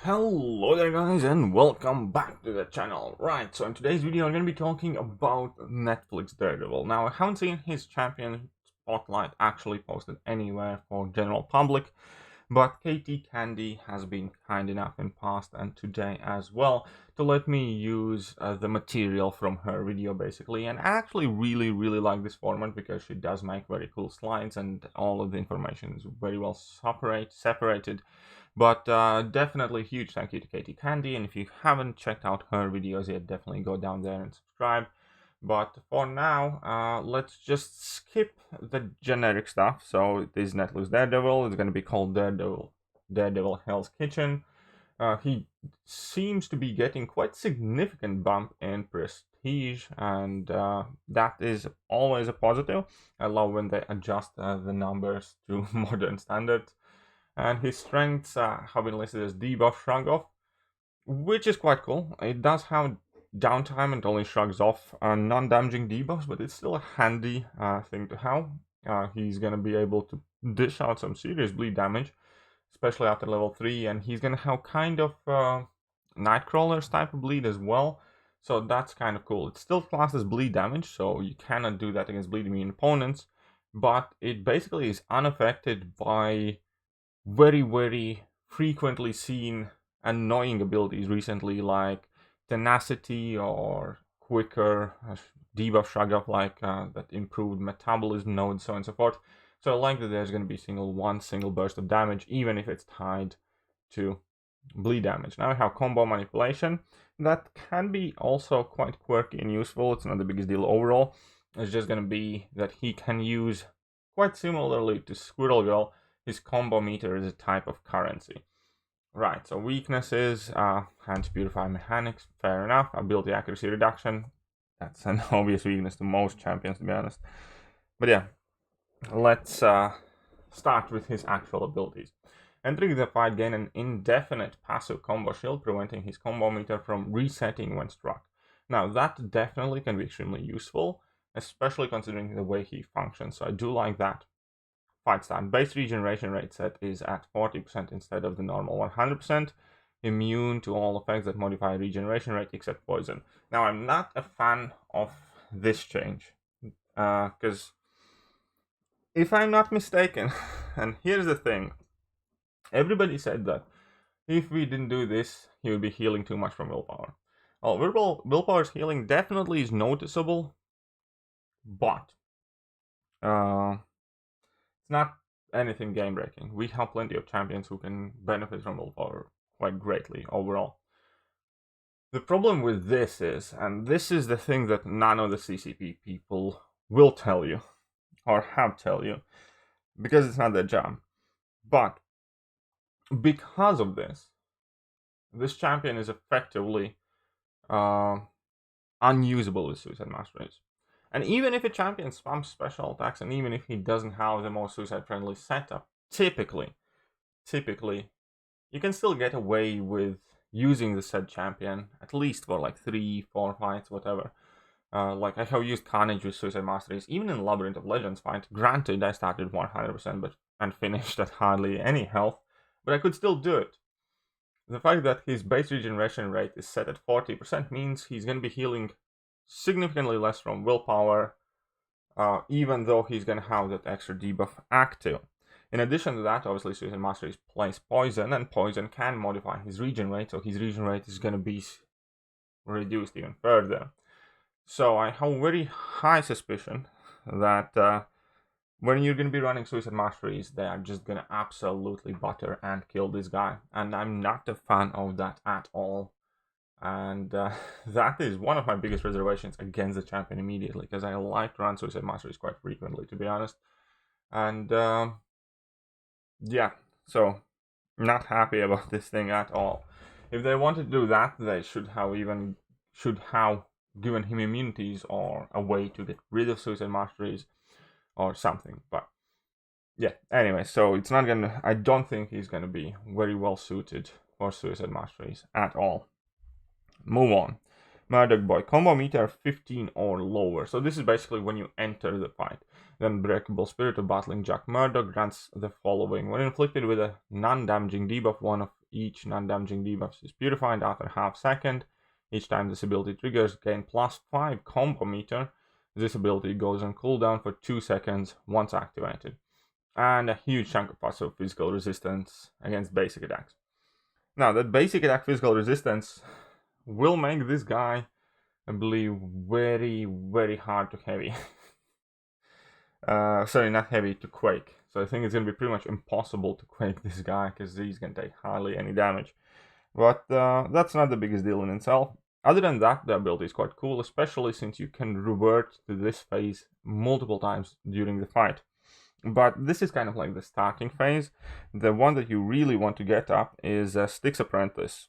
Hello there guys and welcome back to the channel. Right, so in today's video I'm going to be talking about Netflix Daredevil. Now I haven't seen his champion spotlight actually posted anywhere for general public, but Katie Candy has been kind enough in past and today as well to let me use the material from her video basically, and I actually really like this format because she does make very cool slides and all of the information is very well separated. But definitely huge thank you to Katie Candy, and if you haven't checked out her videos yet, definitely go down there and subscribe. But for now, let's just skip the generic stuff. So it is Netflix Daredevil. It's going to be called Daredevil Hell's Kitchen. He seems to be getting quite significant bump in prestige, and that is always a positive. I love when they adjust the numbers to modern standards. And his strengths have been listed as debuff, shrug off, which is quite cool. It does have downtime and only shrugs off non-damaging debuffs, but it's still a handy thing to have. He's going to be able to dish out some serious bleed damage, especially after level 3, and he's going to have kind of Nightcrawler's type of bleed as well, so that's kind of cool. It's still classed as bleed damage, so you cannot do that against bleed immune opponents, but it basically is unaffected by very frequently seen annoying abilities recently, like tenacity or quicker debuff shrug off, like that improved metabolism node, so on and so forth. So I like that there's going to be one single burst of damage, even if it's tied to bleed damage. Now we have combo manipulation. That can be also quite quirky and useful. It's not the biggest deal overall. It's just going to be that he can use, quite similarly to Squirrel Girl, his combo meter is a type of currency. Right, so weaknesses, hand to purify mechanics, fair enough. Ability accuracy reduction, that's an obvious weakness to most champions, to be honest. But yeah, let's start with his actual abilities. Entering the fight, gain an indefinite passive combo shield, preventing his combo meter from resetting when struck. Now that definitely can be extremely useful, especially considering the way he functions, so I do like that. Fight start. Base regeneration rate set is at 40% instead of the normal 100%. Immune to all effects that modify regeneration rate except poison. Now I'm not a fan of this change, because if I'm not mistaken, and here's the thing, everybody said that if we didn't do this, he would be healing too much from willpower. Well, willpower's healing definitely is noticeable, but it's not anything game breaking. We have plenty of champions who can benefit from willpower quite greatly overall. The problem with this is, and this is the thing that none of the CCP people will tell you, or have tell you, because it's not their job, but because of this champion is effectively unusable with Suicide Masteries. And even if a champion spams special attacks, and even if he doesn't have the most suicide-friendly setup, typically, you can still get away with using the said champion, at least for like 3-4 fights, whatever. Like I have used Carnage with Suicide Masteries, even in Labyrinth of Legends fight. Granted, I started 100% and finished at hardly any health, but I could still do it. The fact that his base regeneration rate is set at 40% means he's going to be healing significantly less from willpower, even though he's going to have that extra debuff active. In addition to that, obviously Suicide Masteries plays poison, and poison can modify his regen rate, so his regen rate is going to be reduced even further. So I have very high suspicion that when you're going to be running Suicide Masteries, they are just going to absolutely butter and kill this guy, and I'm not a fan of that at all. And that is one of my biggest reservations against the champion immediately, because I like to run Suicide Masteries quite frequently, to be honest. And yeah, so not happy about this thing at all. If they wanted to do that, they should have given him immunities or a way to get rid of Suicide Masteries or something. But yeah, anyway, so it's not gonna. I don't think he's gonna be very well suited for Suicide Masteries at all. Move on. Murdoch Boy. Combo meter 15 or lower. So this is basically when you enter the fight. The Unbreakable Spirit of Battling Jack Murdoch grants the following. When inflicted with a non-damaging debuff, one of each non-damaging debuffs is purified after half second. Each time this ability triggers, gain +5 combo meter. This ability goes on cooldown for 2 seconds once activated. And a huge chunk of passive physical resistance against basic attacks. Now, that basic attack physical resistance will make this guy, I believe, very, very hard to heavy. Sorry, not heavy, to quake. So I think it's going to be pretty much impossible to quake this guy, because he's going to take hardly any damage. But that's not the biggest deal in itself. Other than that, the ability is quite cool, especially since you can revert to this phase multiple times during the fight. But this is kind of like the starting phase. The one that you really want to get up is Styx Apprentice,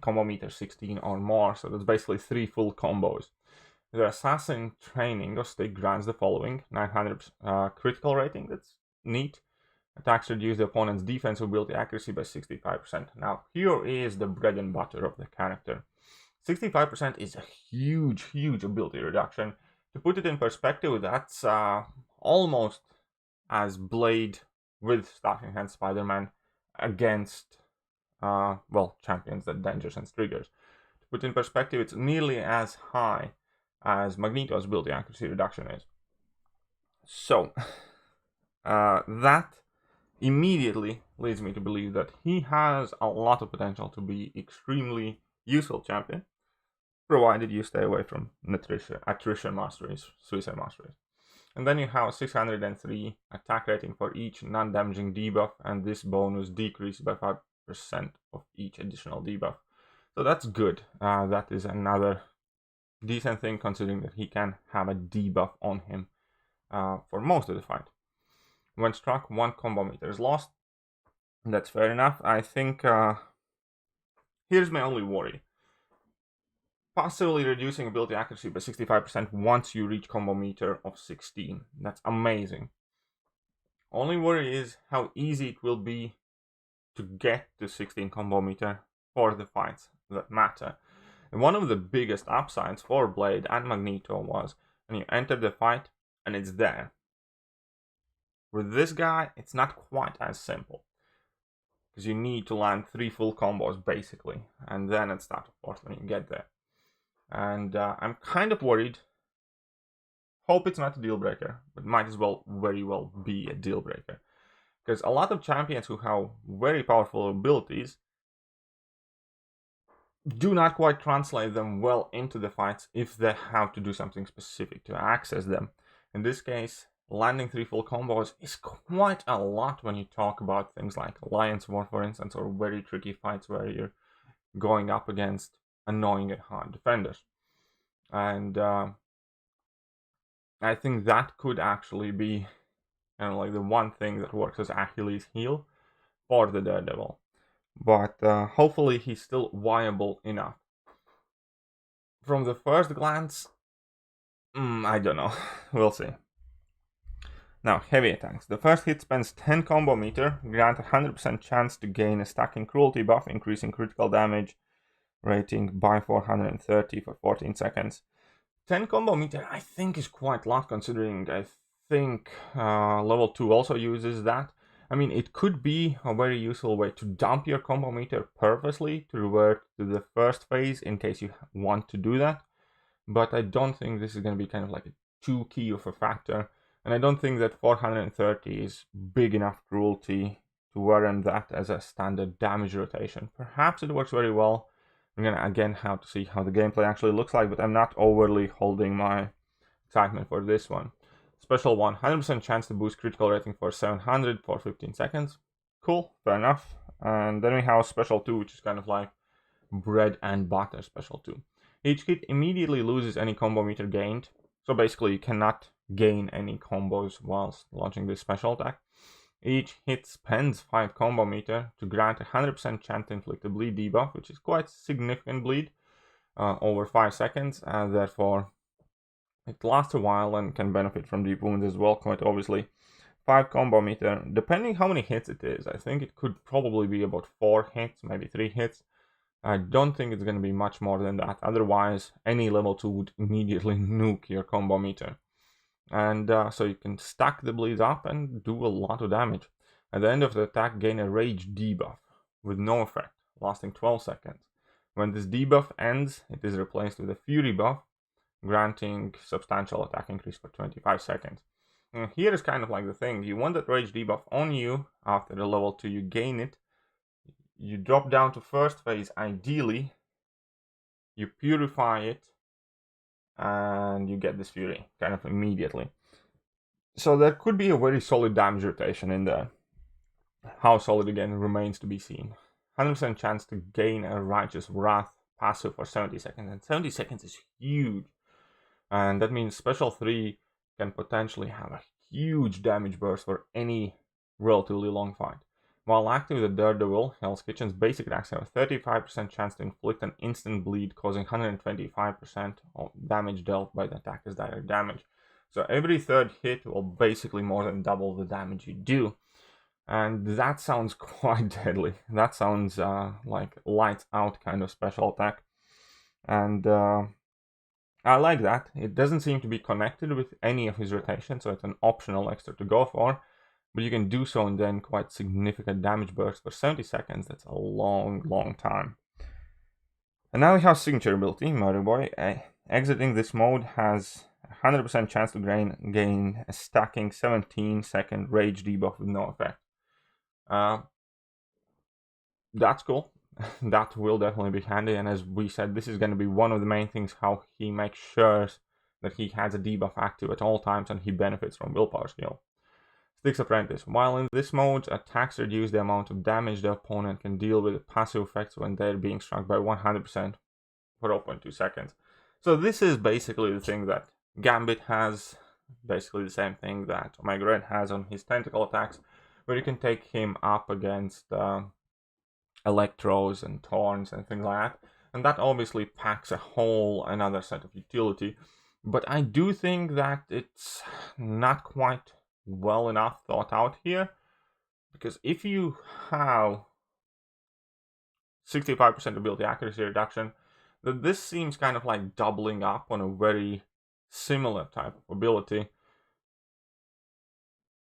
combo meter 16 or more, so that's basically 3 full combos. The Assassin Training of Styx grants the following: 900 critical rating, that's neat. Attacks reduce the opponent's defense ability accuracy by 65%. Now, here is the bread and butter of the character. 65% is a huge, huge ability reduction. To put it in perspective, that's almost as Blade with Starting Hand Spider-Man against, champions that Dangers and Triggers. To put in perspective, it's nearly as high as Magneto's ability accuracy reduction is. So, that immediately leads me to believe that he has a lot of potential to be extremely useful champion, provided you stay away from attrition masteries, suicide masteries. And then you have 603 attack rating for each non-damaging debuff, and this bonus decreases by 5% of each additional debuff. So that's good. That is another decent thing, considering that he can have a debuff on him for most of the fight. When struck, 1 combo meter is lost. That's fair enough. I think here's my only worry. Passively reducing ability accuracy by 65% once you reach combo meter of 16. That's amazing. Only worry is how easy it will be to get to 16 combo meter for the fights that matter. And one of the biggest upsides for Blade and Magneto was when you enter the fight and it's there. With this guy, it's not quite as simple, because you need to land 3 full combos basically, and then it's start of course when you get there. And I'm kind of worried. Hope it's not a deal breaker, but might as well very well be a deal breaker, because a lot of champions who have very powerful abilities do not quite translate them well into the fights if they have to do something specific to access them. In this case, landing 3 full combos is quite a lot when you talk about things like Alliance War, for instance, or very tricky fights where you're going up against annoying and hard defenders. And I think that could actually be like the one thing that works as Achilles' heel for the Daredevil. But hopefully he's still viable enough. From the first glance, I don't know. We'll see. Now, heavy attacks. The first hit spends 10 combo meter, grant 100% chance to gain a stacking cruelty buff, increasing critical damage rating by 430 for 14 seconds. 10 combo meter I think is quite a lot, considering I think level 2 also uses that. I mean, it could be a very useful way to dump your combo meter purposely to revert to the first phase in case you want to do that. But I don't think this is going to be kind of like a too key of a factor. And I don't think that 430 is big enough cruelty to warrant that as a standard damage rotation. Perhaps it works very well. I'm going to again have to see how the gameplay actually looks like, but I'm not overly holding my excitement for this one. Special 1, 100% chance to boost critical rating for 700 for 15 seconds. Cool, fair enough. And then we have Special 2, which is kind of like bread and butter Special 2. Each hit immediately loses any combo meter gained. So basically you cannot gain any combos whilst launching this special attack. Each hit spends 5 combo meter to grant 100% chance to inflict a bleed debuff, which is quite significant bleed, over 5 seconds, and therefore it lasts a while and can benefit from deep wounds as well, quite obviously. 5 combo meter, depending how many hits it is, I think it could probably be about 4 hits, maybe 3 hits. I don't think it's going to be much more than that, otherwise any level 2 would immediately nuke your combo meter. And so you can stack the bleeds up and do a lot of damage. At the end of the attack, gain a rage debuff with no effect, lasting 12 seconds. When this debuff ends, it is replaced with a fury buff, granting substantial attack increase for 25 seconds. And here is kind of like the thing, you want that rage debuff on you. After the level 2 you gain it, you drop down to first phase ideally, you purify it, and you get this fury kind of immediately. So there could be a very solid damage rotation in there. How solid again remains to be seen. 100% chance to gain a Righteous Wrath passive for 70 seconds, and 70 seconds is huge. And that means Special 3 can potentially have a huge damage burst for any relatively long fight. While active with the Daredevil, Hell's Kitchen's basic attacks have a 35% chance to inflict an instant bleed, causing 125% of damage dealt by the attack as direct damage. So every third hit will basically more than double the damage you do. And that sounds quite deadly. That sounds like lights out kind of special attack. And I like that. It doesn't seem to be connected with any of his rotations, so it's an optional extra to go for. But you can do so and then quite significant damage bursts for 70 seconds. That's a long time. And now we have signature ability, Murder Boy. Exiting this mode has 100% chance to gain a stacking 17-second rage debuff with no effect. That's cool. That will definitely be handy, and as we said, this is going to be one of the main things, how he makes sure that he has a debuff active at all times and he benefits from willpower skill. Styx Apprentice. While in this mode, attacks reduce the amount of damage the opponent can deal with passive effects when they're being struck by 100% for 0.2 seconds. So this is basically the thing that Gambit has, basically the same thing that Omega Red has on his tentacle attacks, where you can take him up against Electros and Thorns and things like that. And that obviously packs a whole another set of utility. But I do think that it's not quite well enough thought out here. Because if you have 65% ability accuracy reduction, then this seems kind of like doubling up on a very similar type of ability.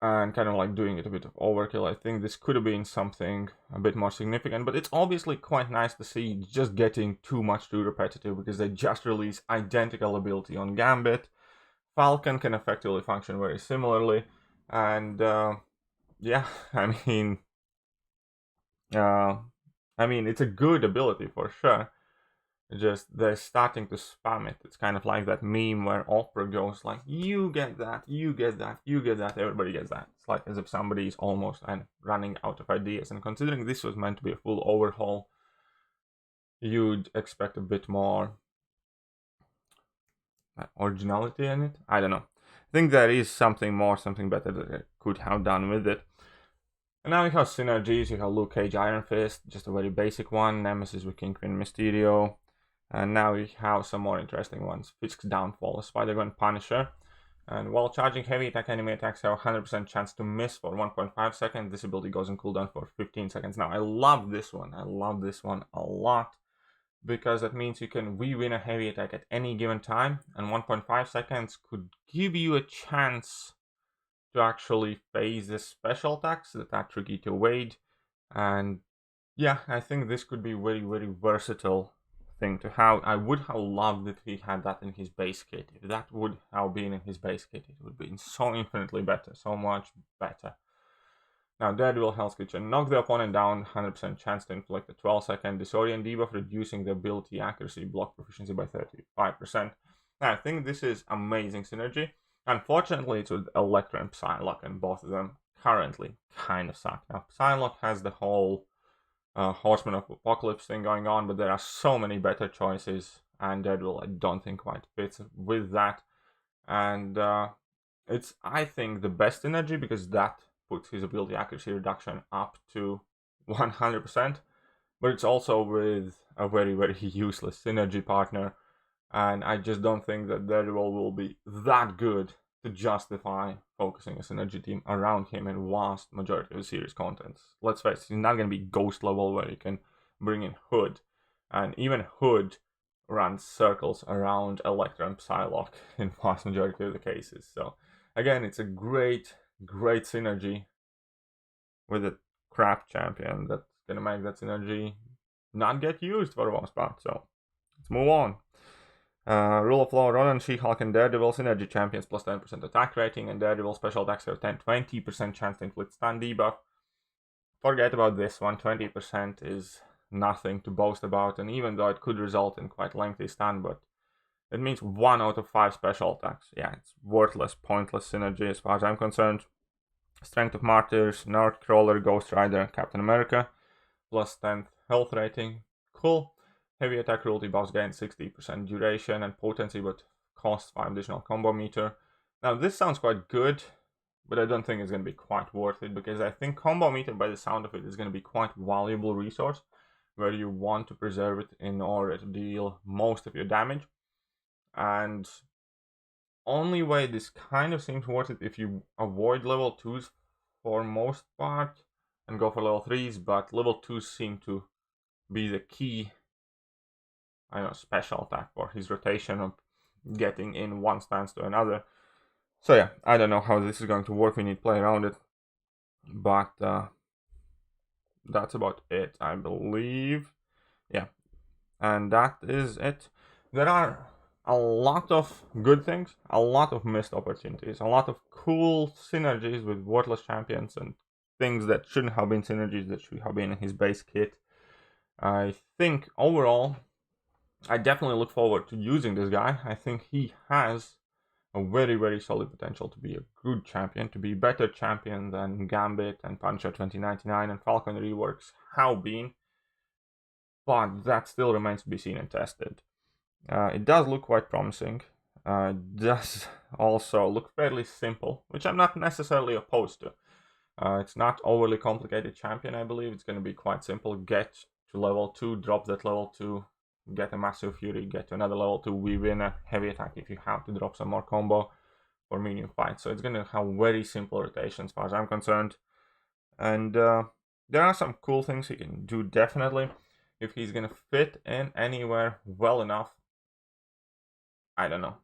And kind of like doing it a bit of overkill. I think this could have been something a bit more significant, but it's obviously quite nice to see just getting too much too repetitive, because they just released identical ability on Gambit. Falcon can effectively function very similarly, and yeah, I mean, it's a good ability for sure. Just they're starting to spam it. It's kind of like that meme where Opera goes like, you get that, you get that, you get that, everybody gets that. It's like as if somebody is almost running out of ideas. And considering this was meant to be a full overhaul, you'd expect a bit more originality in it. I don't know. I think there is something better that they could have done with it. And now you have Synergies. You have Luke Cage Iron Fist, just a very basic one. Nemesis with Kingpin Mysterio. And now we have some more interesting ones. Fisk's Downfall, Spider-Gwen Punisher. And while charging heavy attack, enemy attacks have a 100% chance to miss for 1.5 seconds. This ability goes on cooldown for 15 seconds. Now, I love this one. I love this one a lot, because that means you can weave in a heavy attack at any given time. And 1.5 seconds could give you a chance to actually phase the special attacks that are tricky to evade. And yeah, I think this could be very versatile thing to have. I would have loved if he had that in his base kit. If that would have been in his base kit, it would be so infinitely better, so much better. Now, Daredevil Hell's Kitchen. Knock the opponent down, 100% chance to inflict a 12-second disorient debuff, reducing the ability accuracy block proficiency by 35%. Now, I think this is amazing synergy. Unfortunately, it's with Electra and Psylocke, and both of them currently kind of suck. Now, Psylocke has the whole Horseman of Apocalypse thing going on, but there are so many better choices, and Daredevil I don't think quite fits with that. And it's, I think, the best synergy, because that puts his ability accuracy reduction up to 100%, but it's also with a very useless synergy partner, and I just don't think that Daredevil will be that good to justify focusing a synergy team around him in vast majority of the series contents. Let's face it, he's not going to be Ghost level where you can bring in Hood, and even Hood runs circles around Electra and Psylocke in vast majority of the cases. So Again, it's a great synergy with a crap champion that's gonna make that synergy not get used for the most part. So let's move on. Rule of law: Ronan, She-Hulk, and Daredevil synergy champions plus 10% attack rating, and Daredevil special attacks have 20% chance to inflict stun debuff. Forget about this one. 20% is nothing to boast about, and even though it could result in quite lengthy stun, but it means 1 out of 5 special attacks. Yeah, it's worthless, pointless synergy as far as I'm concerned. Strength of Martyrs, Nightcrawler, Ghost Rider, and Captain America. Plus 10th health rating. Cool. Heavy attack royalty buffs gain 60% duration and potency, but costs 5 additional combo meter. Now this sounds quite good, but I don't think it's going to be quite worth it, because I think combo meter, by the sound of it, is going to be quite valuable resource where you want to preserve it in order to deal most of your damage. And only way this kind of seems worth it if you avoid level 2s for most part and go for level 3s, but level 2s seem to be the key, I don't know, special attack for his rotation of getting in one stance to another. So yeah, I don't know how this is going to work. We need to play around it, but that's about it, I believe. Yeah, and that is it. There are a lot of good things, a lot of missed opportunities, a lot of cool synergies with worthless champions and things that shouldn't have been synergies that should have been in his base kit. I think overall, I definitely look forward to using this guy. I think he has a very solid potential to be a good champion, to be a better champion than Gambit and Punisher 2099 and Falcon Reworks have been. But that still remains to be seen and tested. It does look quite promising. It does also look fairly simple, which I'm not necessarily opposed to. It's not overly complicated champion, I believe. It's going to be quite simple. Get to level 2, drop that level 2, get a Massive Fury, get to another level 2, we win a heavy attack if you have to drop some more combo for medium fight. So it's going to have very simple rotation as far as I'm concerned. And there are some cool things he can do, definitely. If he's going to fit in anywhere well enough, I don't know.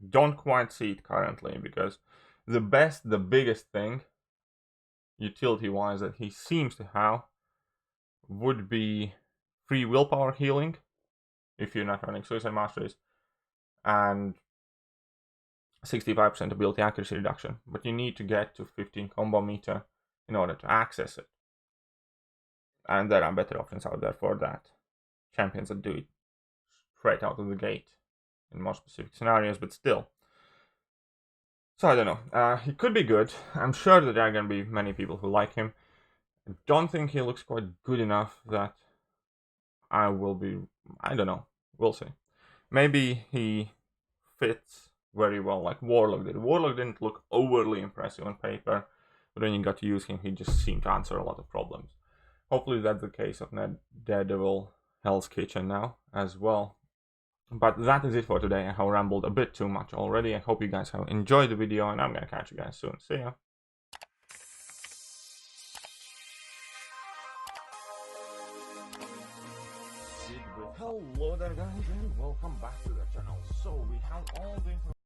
Don't quite see it currently, because the biggest thing, utility-wise, that he seems to have would be free willpower healing, if you're not running Suicide Masteries, and 65% ability accuracy reduction. But you need to get to 15 combo meter in order to access it. And there are better options out there for that. Champions that do it straight out of the gate in more specific scenarios, but still. So I don't know. He could be good. I'm sure that there are going to be many people who like him. I don't think he looks quite good enough that I will be... I don't know. We'll see. Maybe he fits very well like Warlock did. Warlock didn't look overly impressive on paper, but when you got to use him, he just seemed to answer a lot of problems. Hopefully that's the case of Daredevil Hell's Kitchen now as well. But that is it for today. I have rambled a bit too much already. I hope you guys have enjoyed the video, and I'm gonna catch you guys soon. See ya! Hello there guys, and welcome back to the channel. So we have all the information